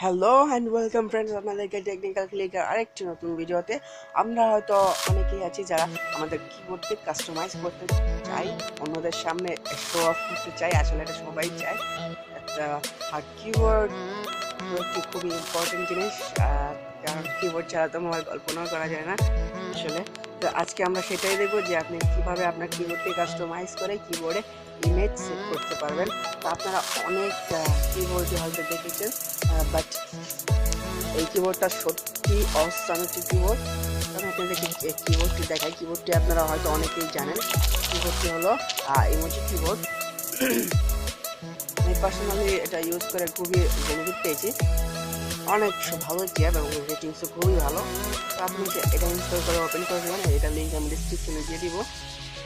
Hello and welcome friends, আপনাদেরকে technical ক্লিকের আরেকটি নতুন ভিডিওতে। আমরা হয়তো অনেকেই আছি যারা আমাদের কিবোর্ডকে কাস্টমাইজ করতে চাই, অন্যদের সামনে শো অফ করতে চাই। আসলে এটা সবাই চায়। একটা কিবোর্ড একটি খুবই ইম্পর্টেন্ট জিনিস, কারণ কিবোর্ড ছাড়া তো মোবাইল কল্পনাও করা যায় না আসলে। তো আজকে আমরা সেটাই দেখবো যে আপনি কিভাবে আপনার কিবোর্ডকে কাস্টমাইজ করে কিবোর্ডে ইমেজ সেট করতে পারবেন। তো আপনারা অনেক কিবোর্ডই হয়তো দেখেছেন, বাট এই কিবোর্ডটা সত্যি অসাম একটি কিবোর্ড। আমি আপনাদেরকে কিবোর্ডটি দেখাই। কিবোর্ডটি আপনারা হয়তো অনেকেই জানেন। কিবোর্ডটি হলো ইমোজি কিবোর্ড। আমি পার্সোনালি এটা ইউজ করে খুবই বেনিফিট পেয়েছি। অনেক ভালো জ্যাব এবং রেটিংসও খুবই ভালো। তো আপনি এটা ইনস্টল করে ওপেন করে দেবেন। এটা লিঙ্ক আমি ডিসক্রিপশনে দিয়ে দিব।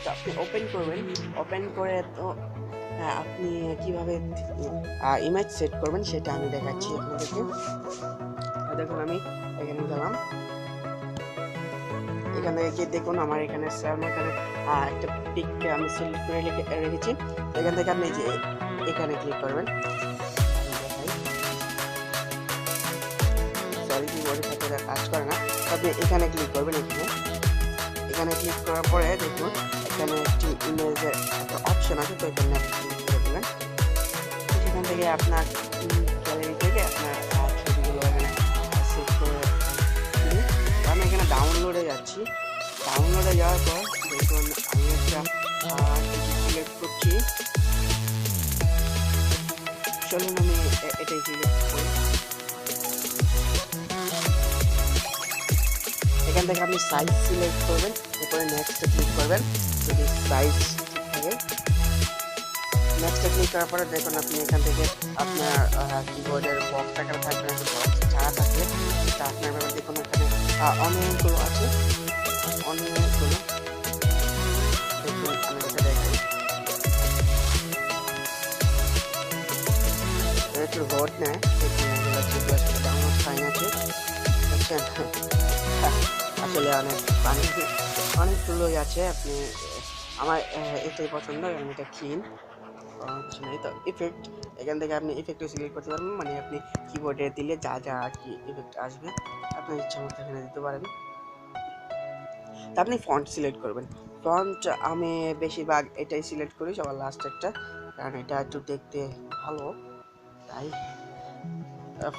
তো আপনি ওপেন করবেন। ওপেন করে তো আপনি কিভাবে ইমেজ সেট করবেন সেটা আমি দেখাচ্ছি আপনাদেরকে। দেখুন আমি এখানে গেলাম। এখানে গিয়ে দেখুন আমার এখানে একটা পিক আমি সিলেক্ট করে রেখেছি। এখান থেকে আপনি যে এখানে ক্লিক করবেন। সরি, কিবোর্ডের সাথে কাজ করে না। আপনি এখানে ক্লিক করবেন। এখানে ক্লিক করার পরে দেখুন এখানে একটি ইমেজের একটা অপশন আছে। তো এখানে আপনি ক্লিক করে দেবেন। সেখান থেকে আপনার গ্যালারি থেকে আপনার ছবিগুলো এখানে সেভ করে দিন। আমি এখানে ডাউনলোডে যাচ্ছি। ডাউনলোডে যাওয়ার পর দেখুন আমি একটা সিলেক্ট করছি। চলুন আমি এটাই সিলেক্ট করি। এখান থেকে আপনি সাইজ সিলেক্ট করবেন, এরপরে নেক্সটে ক্লিক করবেন। যদি সাইজ ঠিক থাকে, নেক্সটে ক্লিক করার পরে দেখুন আপনি এখান থেকে আপনার কিবোর্ডের বক্স আকারে থাকবে নাকি বক্স ছাড়া থাকবে সেটা আপনার ব্যাপার। দেখুন এখানে অনেকগুলো আছে, অনেকগুলো। দেখুন আমি এটা দেখাই। একটু রোড নেয়, দেখুন এগুলো যেগুলো সেটা ডাউনলোড ফাইন আছে, বুঝছেন? আসলে অনেকগুলোই আছে। আপনি আমার এটাই পছন্দ এবং এটা ক্লিন কিছু নেই। তো ইফেক্ট, এখান থেকে আপনি ইফেক্টও সিলেক্ট করতে পারবেন। মানে আপনি কিবোর্ডে দিলে যা যা আর কি ইফেক্ট আসবে আপনার ইচ্ছা মতো এখানে দিতে পারেন। তা আপনি ফন্ট সিলেক্ট করবেন। ফন্ট আমি বেশিরভাগ এটাই সিলেক্ট করি, সবার লাস্ট একটা, কারণ এটা একটু দেখতে ভালো। তাই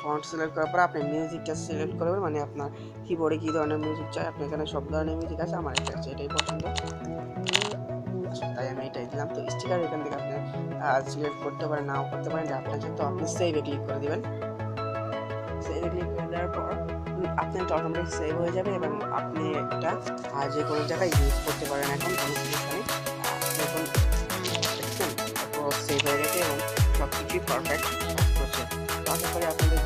ফন্ট সিলেক্ট করার পর আপনি মিউজিকটা সিলেক্ট করবেন। মানে আপনার কিবোর্ডে কী ধরনের মিউজিক চাই, আপনি এখানে সব ধরনের মিউজিক আছে। আমার এটা আছে, এটাই পছন্দ, তাই আমি এটাই দিলাম। তো স্টিকার এখান থেকে আপনি সিলেক্ট করতে পারেন, নাও করতে পারেন, আপনার তো আপনি সেভে ক্লিক করে দেবেন। সেভে ক্লিক করে দেওয়ার পর আপনার এটা অটোমেটিক সেভ হয়ে যাবে এবং আপনি এটা যে কোনো জায়গায় ইউজ করতে পারেন। এখন কোনো সমস্যা নেই। দেখুন দেখছেন, সেভ হয়ে গেছে এবং সব কিছুই পারফেক্ট কাজ করছে। আশা করি আপনাদের